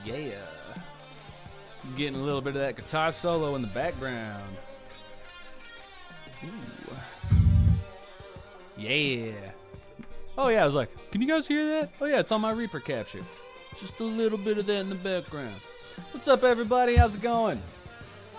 Yeah. Getting a little bit of that guitar solo in the background. Ooh. Yeah. Oh yeah, I was like, can you guys hear that? Oh yeah, it's on my Reaper capture. Just a little bit of that in the background. What's up, everybody? How's it going?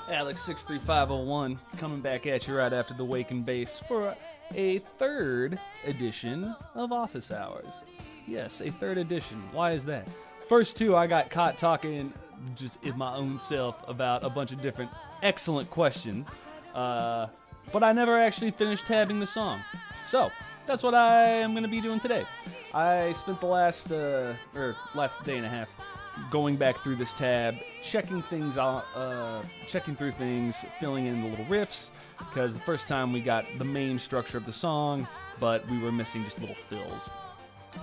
Alex63501 coming back at you right after the Wake and Base for a third edition of Office Hours. Yes, a third edition. Why is that? First two, I got caught talking just in my own self about a bunch of different excellent questions, but I never actually finished tabbing the song. So that's what I am going to be doing today. I spent the last day and a half going back through this tab, checking things out, checking through things, filling in the little riffs, because the first time we got the main structure of the song, but we were missing just little fills.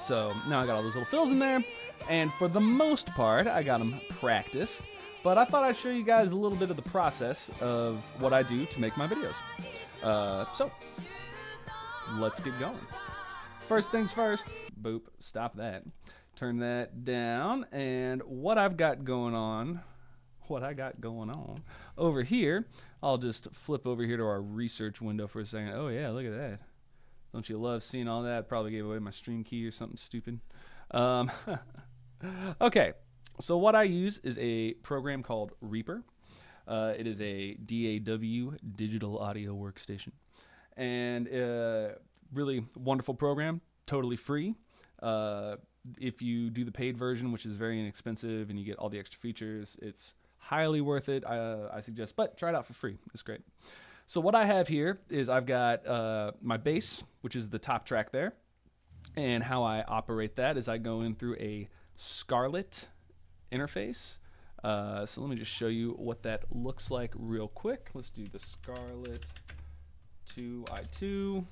So now I got all those little fills in there, and for the most part, I got them practiced, but I thought I'd show you guys a little bit of the process of what I do to make my videos. So let's get going. First things first, boop, stop that. Turn that down, and what I got going on over here, I'll just flip over here to our research window for a second. Oh yeah, look at that. Don't you love seeing all that? Probably gave away my stream key or something stupid. Okay, so what I use is a program called Reaper. It is a DAW, digital audio workstation, and really wonderful program, totally free. If you do the paid version, which is very inexpensive, and you get all the extra features, it's highly worth it. I suggest, but try it out for free. It's great. So what I have here is I've got my bass, which is the top track there, and how I operate that is I go in through a Scarlett interface. So let me just show you what that looks like real quick. Let's do the Scarlett 2i2.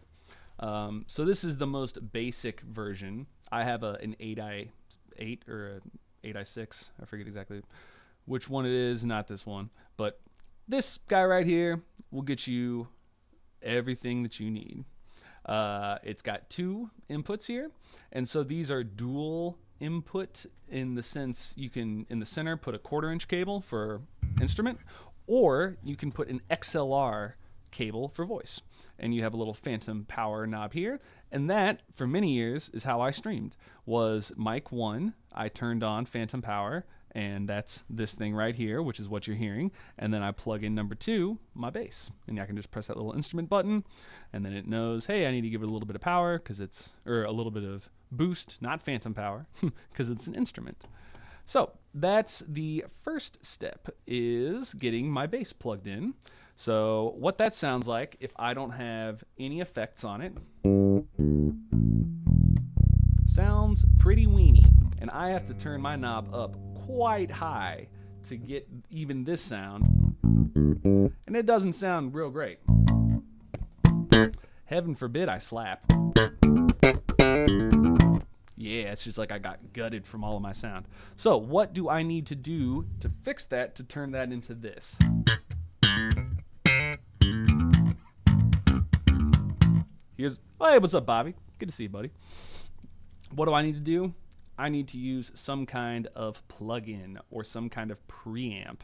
So this is the most basic version. I have an 8i8 or an 8i6. I forget exactly which one it is, not this one. But this guy right here will get you everything that you need. It's got two inputs here. And so these are dual input in the sense you can, in the center, put a 1/4-inch cable for instrument, or you can put an XLR cable for voice, and you have a little phantom power knob here. And that for many years is how I streamed. Was mic 1, I turned on phantom power, and that's this thing right here, which is what you're hearing, and then I plug in number 2, my bass, and I can just press that little instrument button, and then it knows, hey, I need to give it a little bit of power because it's, or a little bit of boost, not phantom power, because it's an instrument. So that's the first step, is getting my bass plugged in. So what that sounds like if I don't have any effects on it, sounds pretty weenie, and I have to turn my knob up quite high to get even this sound, and it doesn't sound real great. Heaven forbid I slap. Yeah, it's just like I got gutted from all of my sound. So what do I need to do to fix that, to turn that into this? Oh, hey, what's up, Bobby? Good to see you, buddy. What do I need to do? I need to use some kind of plug-in or some kind of preamp.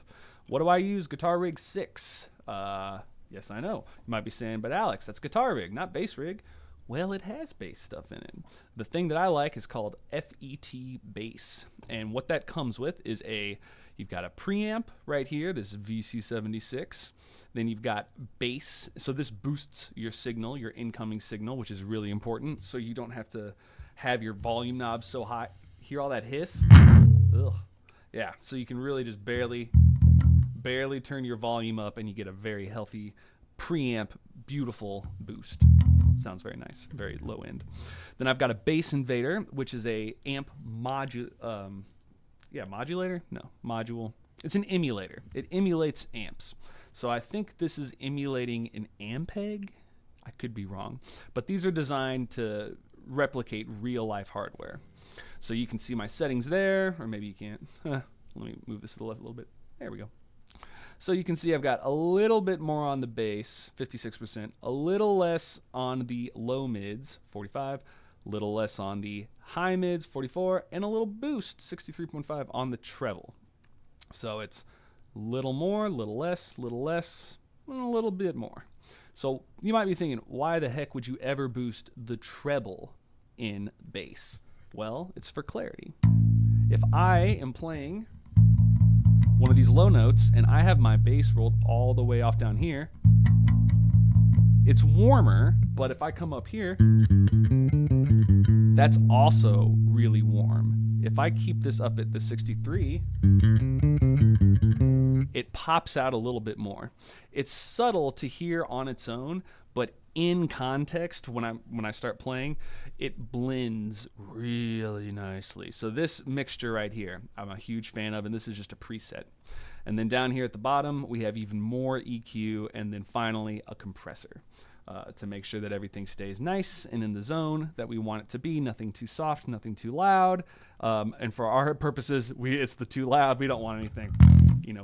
What do I use? Guitar Rig 6. Yes, I know. You might be saying, but Alex, that's Guitar Rig, not Bass Rig. Well, it has bass stuff in it. The thing that I like is called FET Bass. And what that comes with is you've got a preamp right here, this VC76. Then you've got bass. So this boosts your signal, your incoming signal, which is really important. So you don't have to have your volume knob so high. Hear all that hiss? Ugh. Yeah, so you can really just barely turn your volume up, and you get a very healthy preamp, beautiful boost. Sounds very nice, very low end. Then I've got a bass invader, which is a amp modulator? No, module. It's an emulator. It emulates amps. So I think this is emulating an Ampeg. I could be wrong, but these are designed to replicate real life hardware. So you can see my settings there, or maybe you can't. Let me move this to the left a little bit. There we go. So you can see I've got a little bit more on the bass, 56%, a little less on the low mids, 45, little less on the high mids, 44, and a little boost, 63.5 on the treble. So it's little more, little less, and a little bit more. So you might be thinking, why the heck would you ever boost the treble in bass? Well, it's for clarity. If I am playing one of these low notes and I have my bass rolled all the way off down here, it's warmer, but if I come up here, that's also really warm. If I keep this up at the 63, it pops out a little bit more. It's subtle to hear on its own, but in context, when I start playing, it blends really nicely. So this mixture right here, I'm a huge fan of, and this is just a preset. And then down here at the bottom, we have even more EQ, and then finally a compressor to make sure that everything stays nice and in the zone that we want it to be. Nothing too soft, nothing too loud. And for our purposes, it's the too loud. We don't want anything,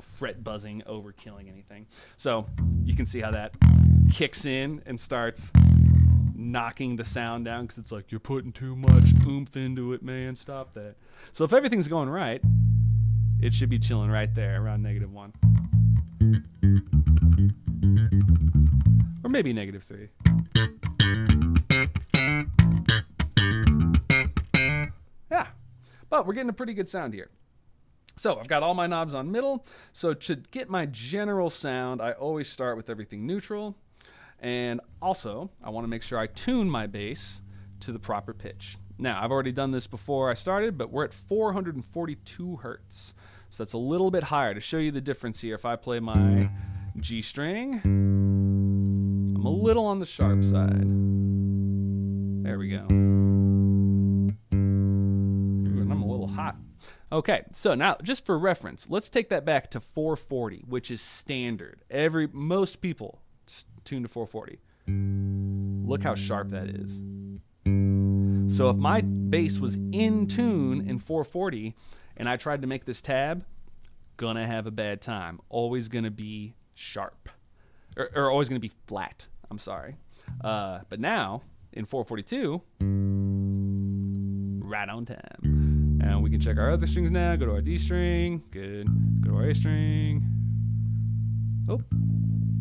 fret buzzing, overkilling anything. So you can see how that kicks in and starts knocking the sound down, because it's like, you're putting too much oomph into it, man. Stop that. So if everything's going right, it should be chilling right there around -1. Or maybe -3. Yeah, but we're getting a pretty good sound here. So I've got all my knobs on middle. So to get my general sound, I always start with everything neutral. And also, I want to make sure I tune my bass to the proper pitch. Now, I've already done this before I started, but we're at 442 hertz. So that's a little bit higher. To show you the difference here, if I play my G string, I'm a little on the sharp side. There we go. Ooh, and I'm a little hot. Okay, so now just for reference, let's take that back to 440, which is standard. Most people tune to 440. Look how sharp that is. So if my bass was in tune in 440 and I tried to make this tab, gonna have a bad time. Always gonna be sharp. Or always gonna be flat, I'm sorry. But now, in 442, right on time. And we can check our other strings now. Go to our D string, good. Go to our A string. Oh,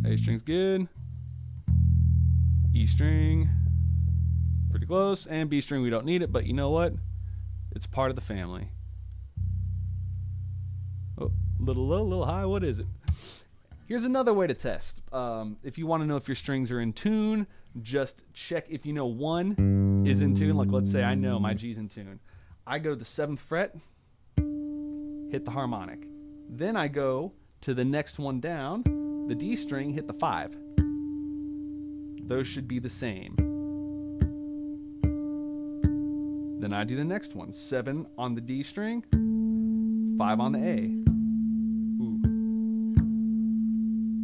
A string's good. E string, pretty close. And B string, we don't need it, but you know what? It's part of the family. Oh, little low, little high, what is it? Here's another way to test. If you want to know if your strings are in tune, just check if you know one is in tune. Like, let's say I know my G's in tune. I go to the 7th fret, hit the harmonic. Then I go to the next one down, the D string, hit the 5. Those should be the same. Then I do the next one, 7 on the D string, 5 on the A. Ooh.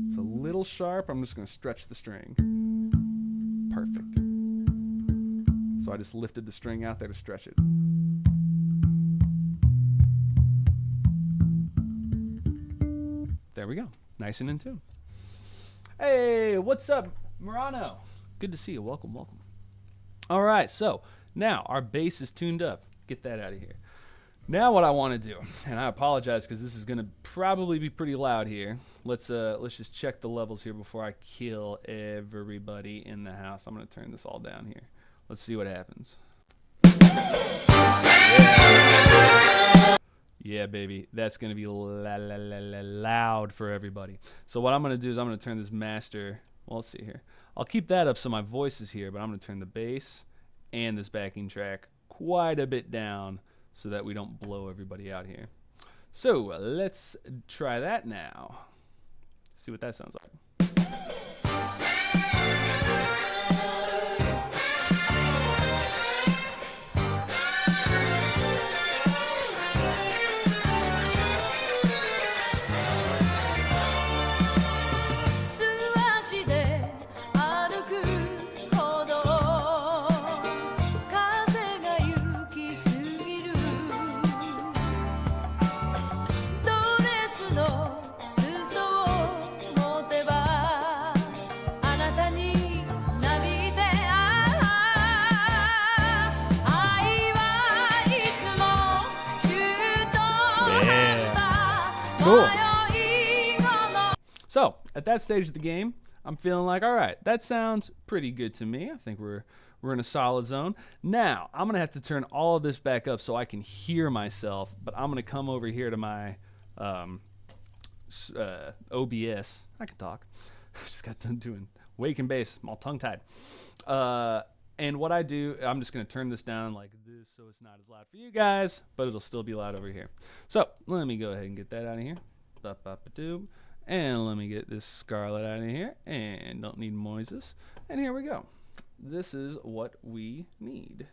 It's a little sharp. I'm just going to stretch the string. Perfect. So I just lifted the string out there to stretch it. There we go. Nice and in tune. Hey, what's up, Murano? Good to see you. Welcome, welcome. All right, so now our bass is tuned up. Get that out of here. Now what I want to do, and I apologize because this is going to probably be pretty loud here. Let's just check the levels here before I kill everybody in the house. I'm going to turn this all down here. Let's see what happens. Yeah, baby, that's going to be loud for everybody. So what I'm going to do is I'm going to turn this master, well, let's see here. I'll keep that up so my voice is here, but I'm going to turn the bass and this backing track quite a bit down so that we don't blow everybody out here. So let's try that now. See what that sounds like. Cool. So, at that stage of the game, I'm feeling like, all right, that sounds pretty good to me. I think we're in a solid zone. Now, I'm going to have to turn all of this back up so I can hear myself, but I'm going to come over here to my OBS. I can talk. Just got done doing wake and bass. I'm all tongue-tied. And what I do, I'm just going to turn this down like this so it's not as loud for you guys, but it'll still be loud over here. So let me go ahead and get that out of here. Ba-ba-ba-doo. And let me get this Scarlet out of here. And don't need Moises. And here we go. This is what we need.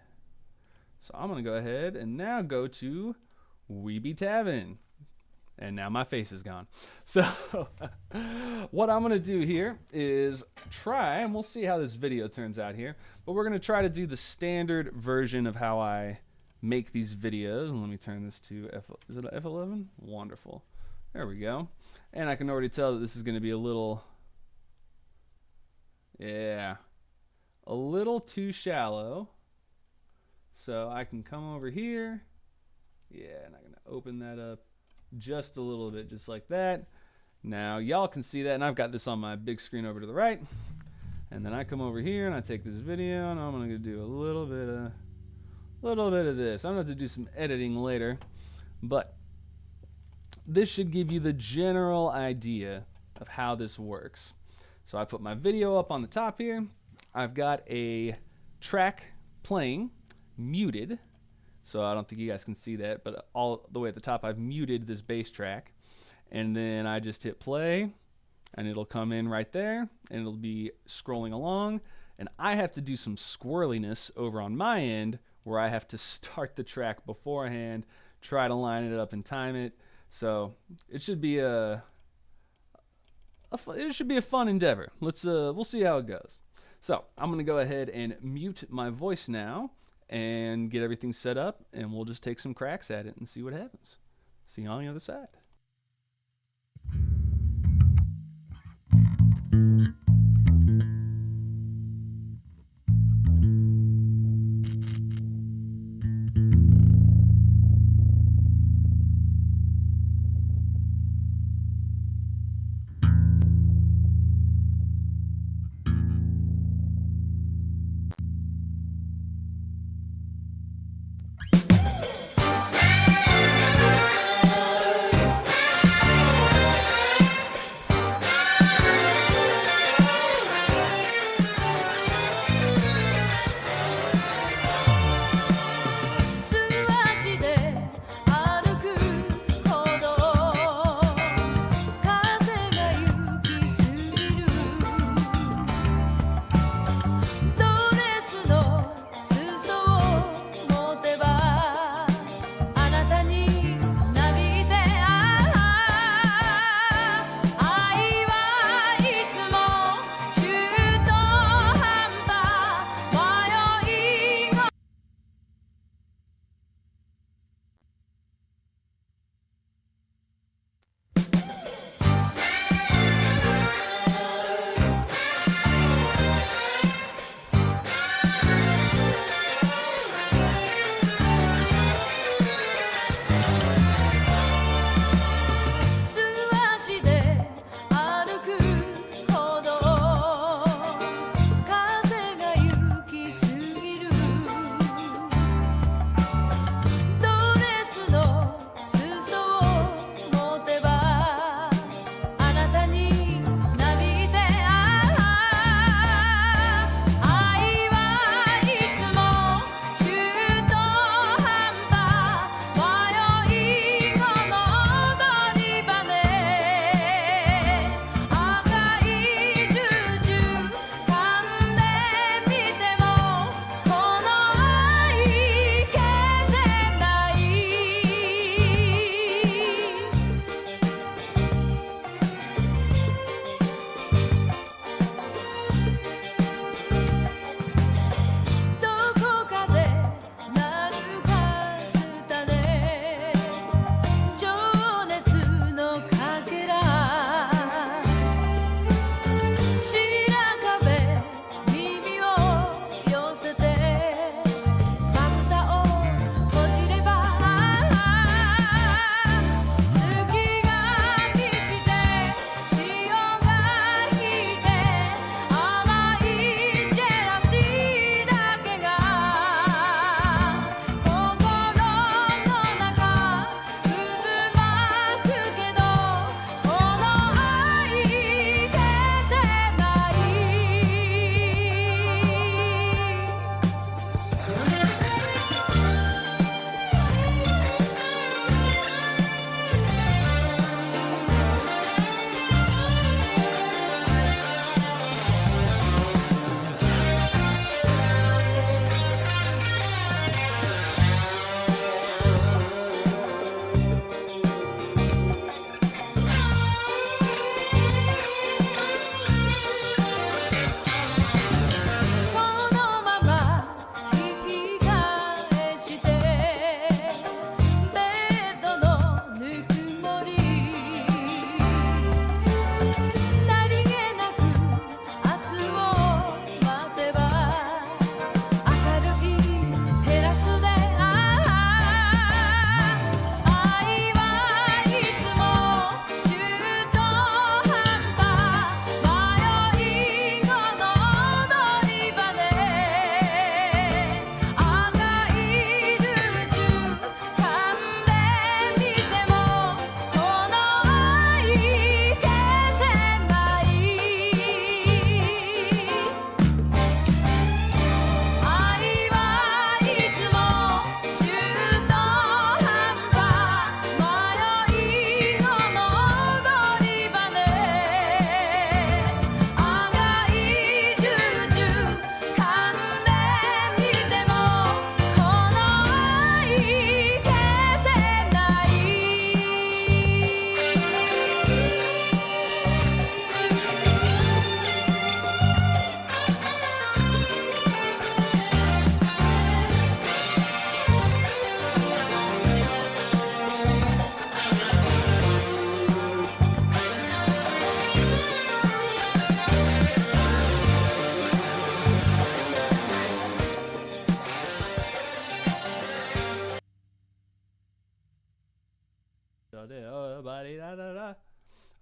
So I'm going to go ahead and now go to Weeby Tavern. And now my face is gone. So what I'm going to do here is try, and we'll see how this video turns out here, but we're going to try to do the standard version of how I make these videos. And let me turn this to is it F11? Wonderful. There we go. And I can already tell that this is going to be a little too shallow. So I can come over here. Yeah, and I'm going to open that up just a little bit, just like that. Now y'all can see that, and I've got this on my big screen over to the right. And then I come over here and I take this video, and I'm going to do a little bit of this. I'm going to have to do some editing later, but this should give you the general idea of how this works. So I put my video up on the top here. I've got a track playing, muted. So I don't think you guys can see that, but all the way at the top, I've muted this bass track. And then I just hit play, and it'll come in right there, and it'll be scrolling along. And I have to do some squirreliness over on my end, where I have to start the track beforehand, try to line it up and time it. So it should be a fun endeavor. We'll see how it goes. So I'm gonna go ahead and mute my voice now and get everything set up, and we'll just take some cracks at it and see what happens. See you on the other side.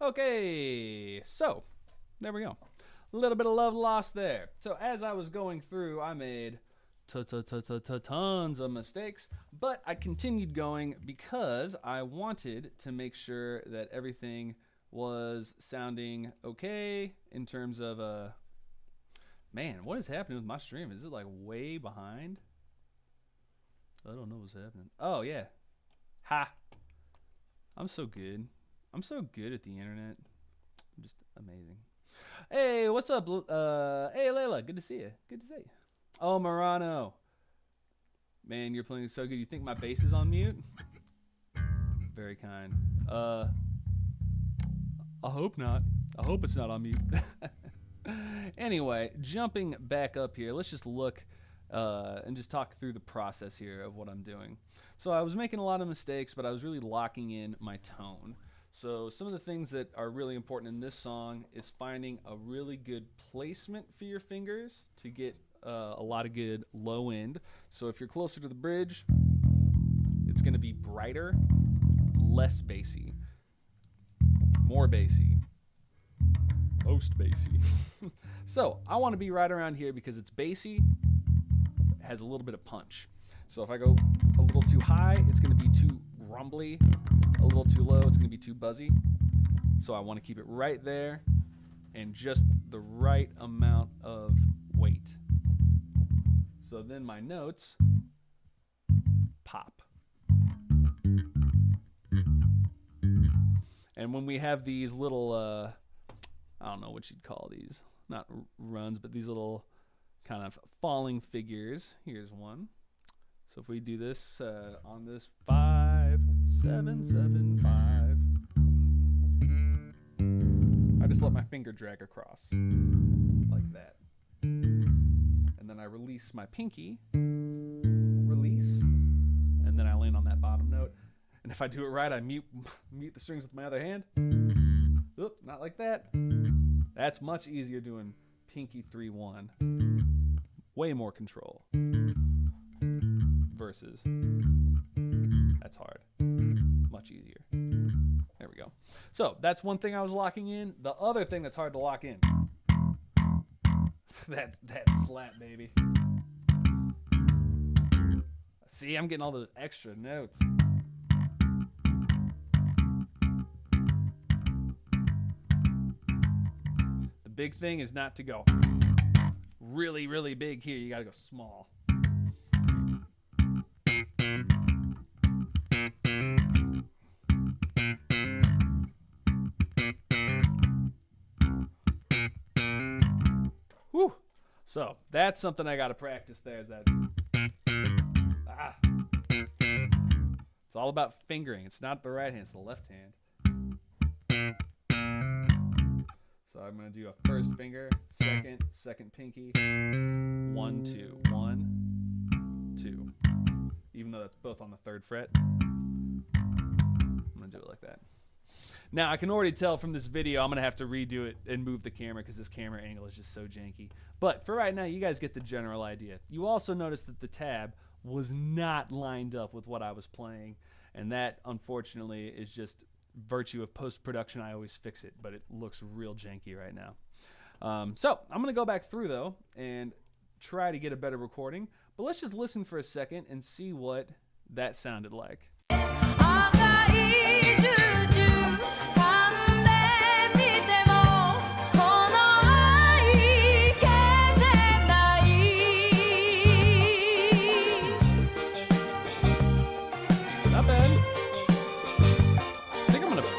Okay, so there we go. A little bit of love lost there. So as I was going through, I made tons of mistakes, but I continued going because I wanted to make sure that everything was sounding okay in terms of man, what is happening with my stream? Is it like way behind? I don't know what's happening. Oh yeah. Ha. I'm so good. I'm so good at the internet. I'm just amazing. Hey, what's up? Hey Layla, good to see you. Good to see you. Oh, Morano. Man, you're playing so good. You think my bass is on mute? Very kind. I hope not. I hope it's not on mute. Anyway, jumping back up here, let's just look and just talk through the process here of what I'm doing. So I was making a lot of mistakes, but I was really locking in my tone. So some of the things that are really important in this song is finding a really good placement for your fingers to get a lot of good low end. So if you're closer to the bridge, it's going to be brighter, less bassy, more bassy, most bassy. So I want to be right around here because it's bassy, has a little bit of punch. So if I go a little too high, it's going to be too grumbly. A little too low, it's going to be too buzzy. So I want to keep it right there and just the right amount of weight. So then my notes pop. And when we have these little, I don't know what you'd call these, not runs, but these little kind of falling figures. Here's one. So if we do this on this 5, 7, 7, 5, I just let my finger drag across like that. And then I release my pinky, release, and then I land on that bottom note. And if I do it right, I mute the strings with my other hand. Oop, not like that. That's much easier doing pinky 3-1. Way more control. Versus that's hard. Much easier. There we go. So that's one thing I was locking in. The other thing that's hard to lock in. that slap, baby. See, I'm getting all those extra notes. The big thing is not to go really, really big here. You got to go small. Whew. So that's something I got to practice there. Is that it's all about fingering. It's not the right hand, it's the left hand. So I'm going to do a first finger, second pinky, 1, 2, 1, 2. Even though that's both on the 3rd fret, I'm going to do it like that. Now, I can already tell from this video I'm going to have to redo it and move the camera because this camera angle is just so janky. But for right now, you guys get the general idea. You also notice that the tab was not lined up with what I was playing, and that, unfortunately, is just virtue of post-production. I always fix it, but it looks real janky right now. So I'm going to go back through, though, and try to get a better recording. But let's just listen for a second and see what that sounded like.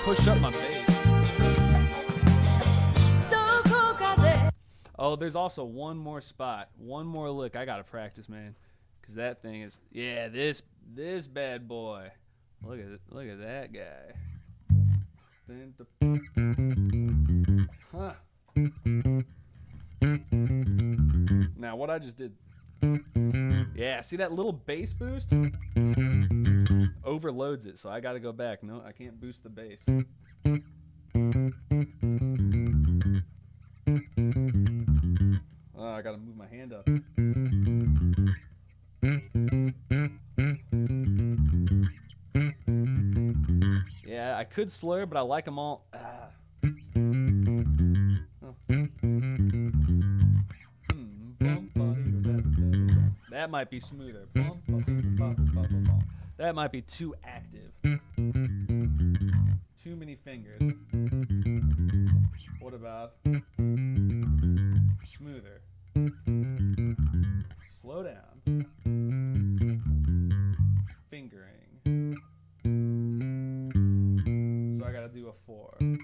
Push up my bass. Oh, there's also one more spot, one more lick I gotta practice, man, because that thing is, yeah, this bad boy. Look at that guy. Huh. Now what I just did. Yeah, see that little bass boost? Overloads it, so I gotta go back. No, I can't boost the bass. Oh, I gotta move my hand up. Yeah, could slur, but I like them all. That might be smoother. That might be too active. Too many fingers. What about smoother? Slow down. Fingering. So I gotta do a 4. 1,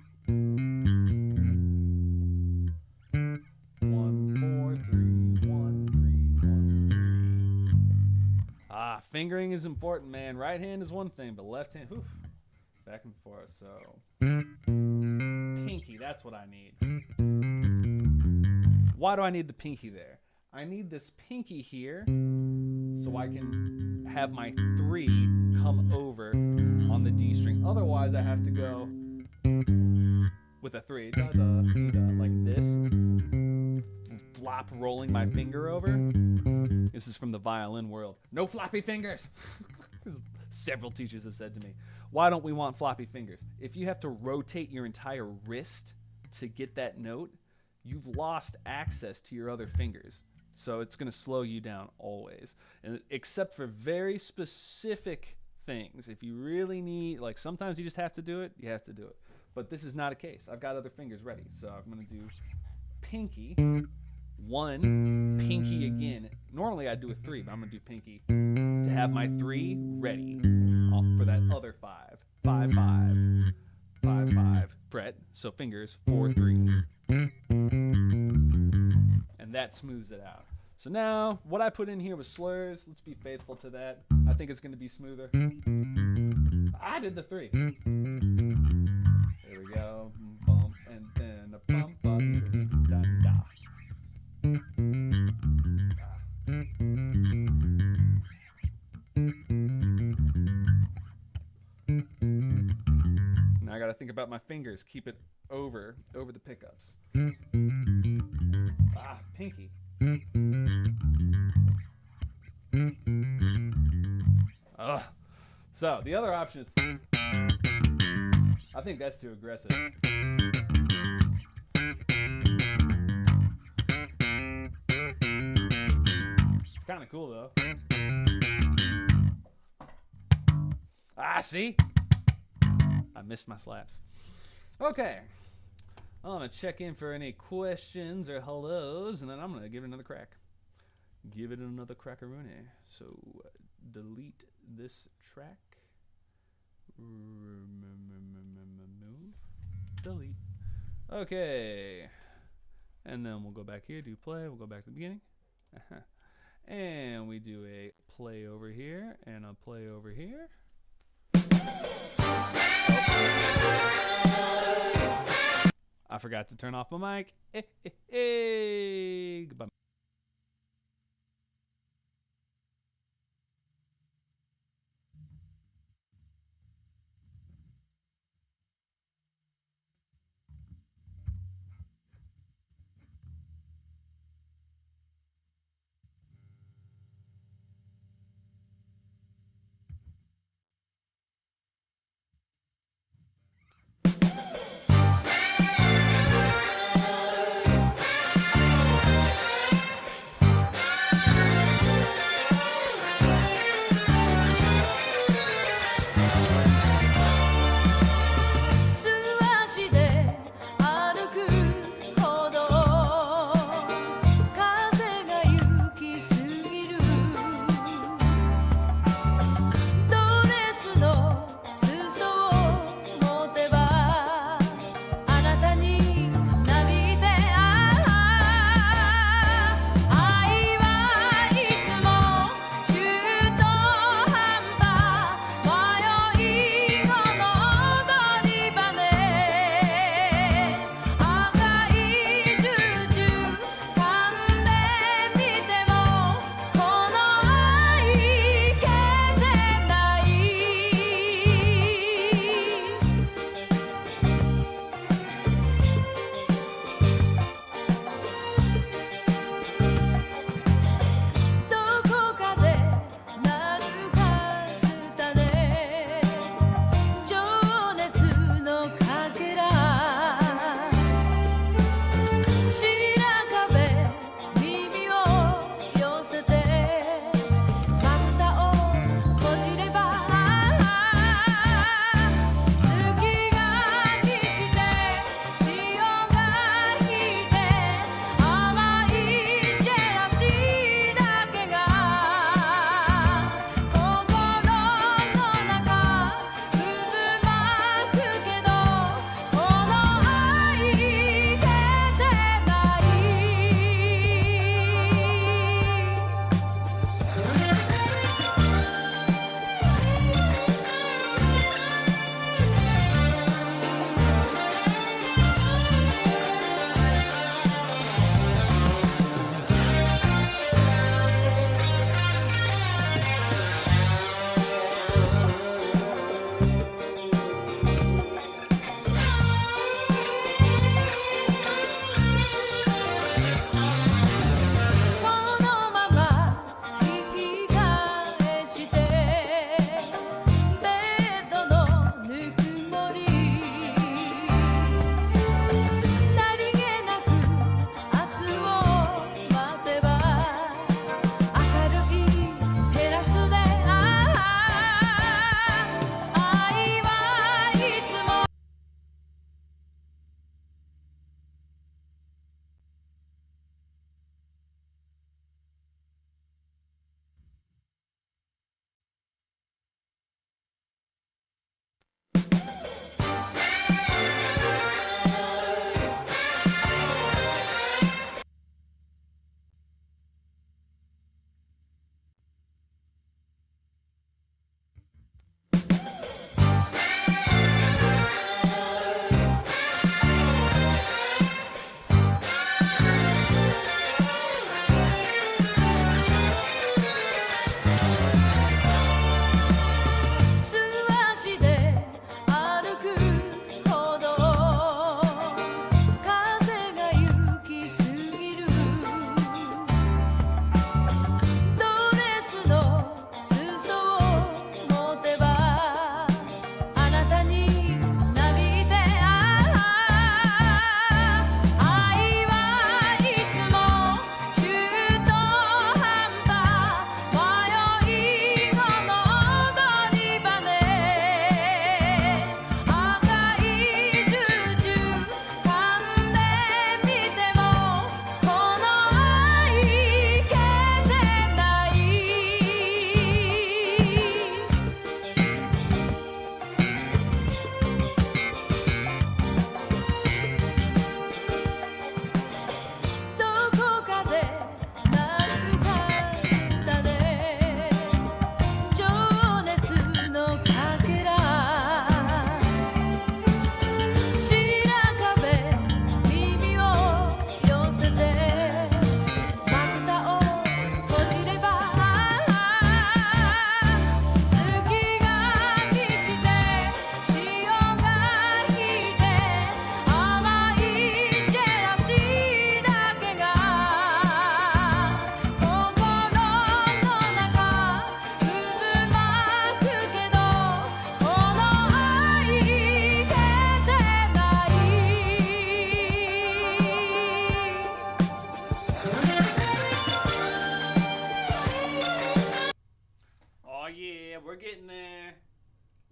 4, 3, 1, 3, 1, 3. Fingering is important, man. Right hand is one thing, but left hand, whew, back and forth. So, pinky, that's what I need. Why do I need the pinky there? I need this pinky here so I can have my 3 come over on the D string. Otherwise, I have to go with a 3, da, da, dee, da, like this. Flop rolling my finger over. This is from the violin world. No floppy fingers. Several teachers have said to me, why don't we want floppy fingers? If you have to rotate your entire wrist to get that note, you've lost access to your other fingers. So it's going to slow you down always. And except for very specific things. If you really need, like sometimes you just have to do it, you have to do it. But this is not a case. I've got other fingers ready. So I'm going to do pinky, 1, pinky again. Normally I'd do a 3, but I'm going to do pinky to have my 3 ready for that other 5. 5, 5, 5, 5, fret. So fingers, 4, 3. And that smooths it out. So now, what I put in here was slurs. Let's be faithful to that. I think it's going to be smoother. I did the 3. There we go. Bump, and then a bump, da, da. Now I got to think about my fingers. Keep it over the pickups. Pinky. So the other option is, I think that's too aggressive. It's kind of cool though. See? I missed my slaps. Okay. I'm going to check in for any questions or hellos, and then I'm going to give it another crack. Give it another crackaroonie. So, delete this track. Move. Delete. Okay. And then we'll go back here, do play. We'll go back to the beginning. And we do a play over here, and a play over here. I forgot to turn off my mic. Goodbye.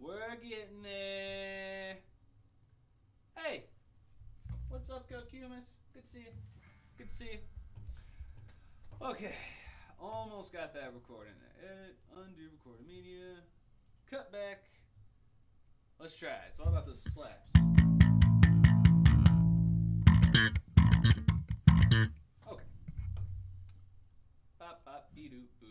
We're getting there. Hey, what's up, Cucumis? Good to see you. Good to see you. Okay, almost got that recording there. Edit, undo recorded media, cut back. Let's try it. It's all about those slaps. Okay. Bop, bop, dee-doo, boo.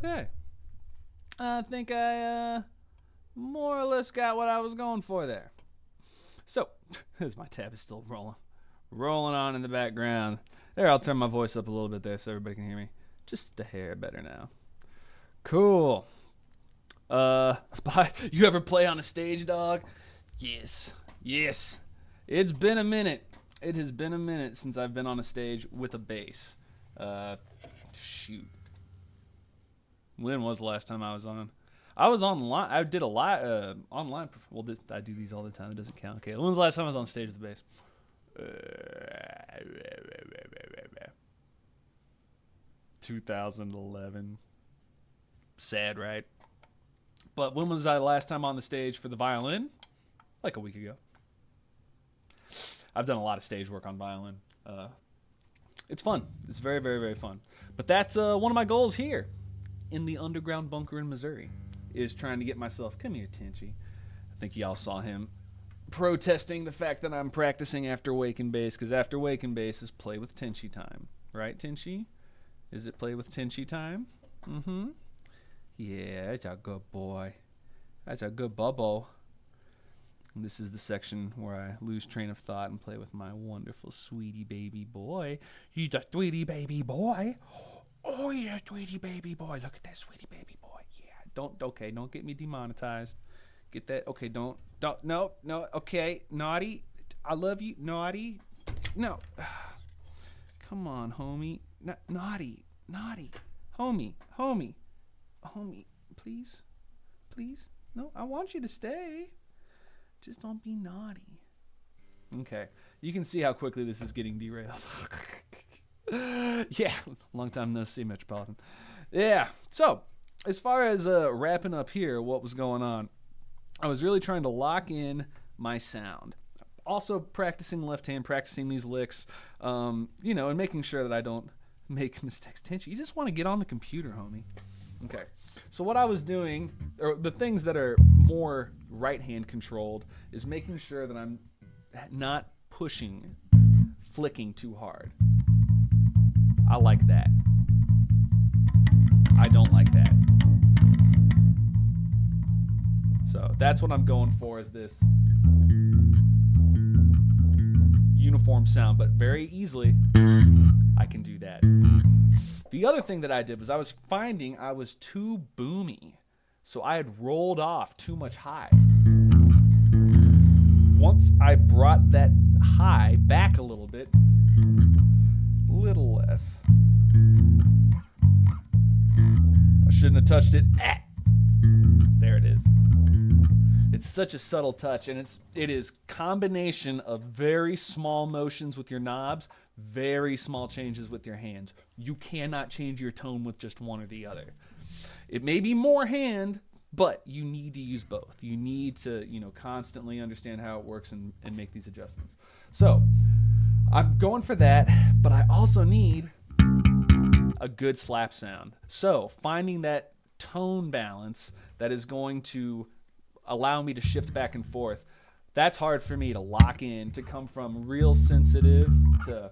Okay. I think I more or less got what I was going for there. So, as my tab is still rolling on in the background. There, I'll turn my voice up a little bit there so everybody can hear me. Just a hair better now. Cool. You ever play on a stage, dog? Yes. It's been a minute. It has been a minute since I've been on a stage with a bass. Shoot. When was the last time I was on? I was online. I did a lot online. Well, I do these all the time. It doesn't count. Okay. When was the last time I was on stage with the bass? 2011. Sad, right? But when was I last time on the stage for the violin? Like a week ago. I've done a lot of stage work on violin. It's fun. It's very, very, very fun. But that's one of my goals here in the underground bunker in Missouri, is trying to get myself, come here, Tinchy. I think y'all saw him protesting the fact that I'm practicing after wake and bass, because after wake and bass is play with Tinchy time. Right, Tinchy? Is it play with Tinchy time? Mm-hmm. Yeah, that's a good boy. That's a good bubble. And this is the section where I lose train of thought and play with my wonderful sweetie baby boy. He's a sweetie baby boy. Oh, yeah, sweetie baby boy. Look at that sweetie baby boy. Yeah, don't get me demonetized. Get that, okay, no, okay, naughty. I love you, naughty. No. Come on, homie. Naughty. Homie, please. No, I want you to stay. Just don't be naughty. Okay. You can see how quickly this is getting derailed. Yeah. Long time no see, Metropolitan. Yeah. So, as far as wrapping up here, what was going on, I was really trying to lock in my sound. Also practicing left hand, practicing these licks, and making sure that I don't make mistakes. Tinchy, you just want to get on the computer, homie. Okay. So what I was doing, or the things that are more right-hand controlled, is making sure that I'm not flicking too hard. I like that. I don't like that. So that's what I'm going for, is this uniform sound, but very easily I can do that. The other thing that I did was I was finding I was too boomy. So I had rolled off too much high. Once I brought that high back a little bit, little less. I shouldn't have touched it. There it is. It's such a subtle touch, and it is combination of very small motions with your knobs, very small changes with your hands. You cannot change your tone with just one or the other. It may be more hand, but you need to use both. You need to, constantly understand how it works and make these adjustments. So I'm going for that, but I also need a good slap sound. So finding that tone balance that is going to allow me to shift back and forth, that's hard for me to lock in, to come from real sensitive to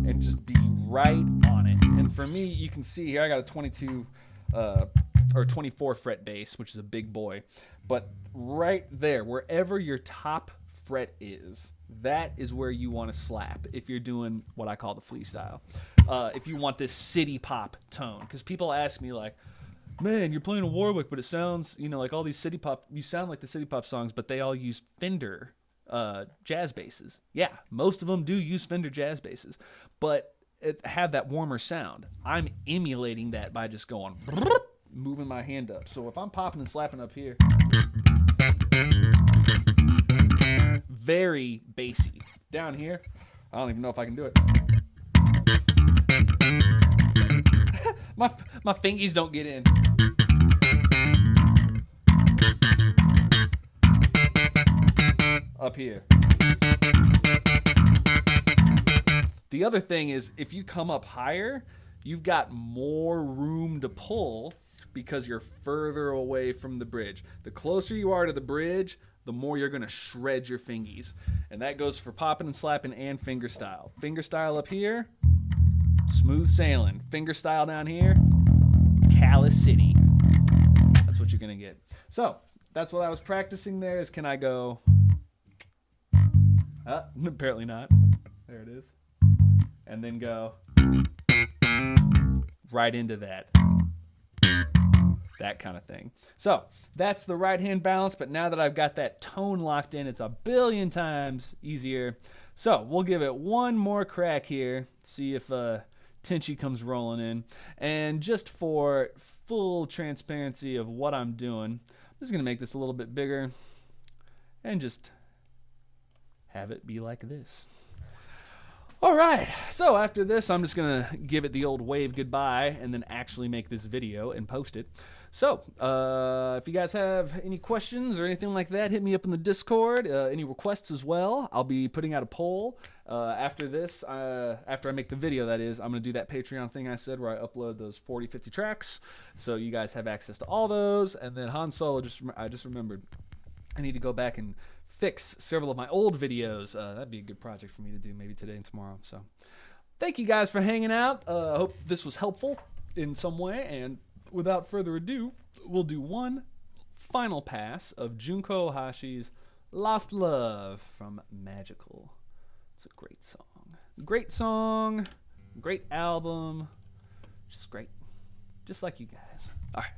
and just be right on it. And for me, you can see here I got a 22 or 24 fret bass, which is a big boy. But right there, wherever your top fret is, that is where you want to slap if you're doing what I call the flea style. If you want this city pop tone, because people ask me like, man, you're playing a Warwick, but it sounds, like all these city pop, you sound like the city pop songs, but they all use Fender jazz basses. Yeah, most of them do use Fender jazz basses, but it have that warmer sound. I'm emulating that by just going, moving my hand up. So if I'm popping and slapping up here, very bassy. Down here, I don't even know if I can do it. my fingies don't get in. Up here. The other thing is, if you come up higher, you've got more room to pull because you're further away from the bridge. The closer you are to the bridge, the more you're going to shred your fingies. And that goes for popping and slapping and fingerstyle. Fingerstyle up here, Smooth sailing. Fingerstyle down here. Cali City. That's what you're going to get. So, that's what I was practicing there is can I go... apparently not. There it is. And then go right into that. That kind of thing. So that's the right hand balance, but now that I've got that tone locked in, it's a billion times easier. So we'll give it one more crack here, see if Tenchi comes rolling in. And just for full transparency of what I'm doing, I'm just going to make this a little bit bigger and just have it be like this. All right, so after this, I'm just going to give it the old wave goodbye and then actually make this video and post it. So, if you guys have any questions or anything like that, hit me up in the Discord. Any requests as well. I'll be putting out a poll after this. After I make the video, that is, I'm going to do that Patreon thing I said where I upload those 40, 50 tracks. So you guys have access to all those. And then Han Solo, I just remembered I need to go back and fix several of my old videos. That'd be a good project for me to do maybe today and tomorrow. So thank you guys for hanging out. I hope this was helpful in some way. And without further ado, we'll do one final pass of Junko Ohashi's Lost Love from Magical. It's a great song. Great song. Great album. Just great. Just like you guys. All right.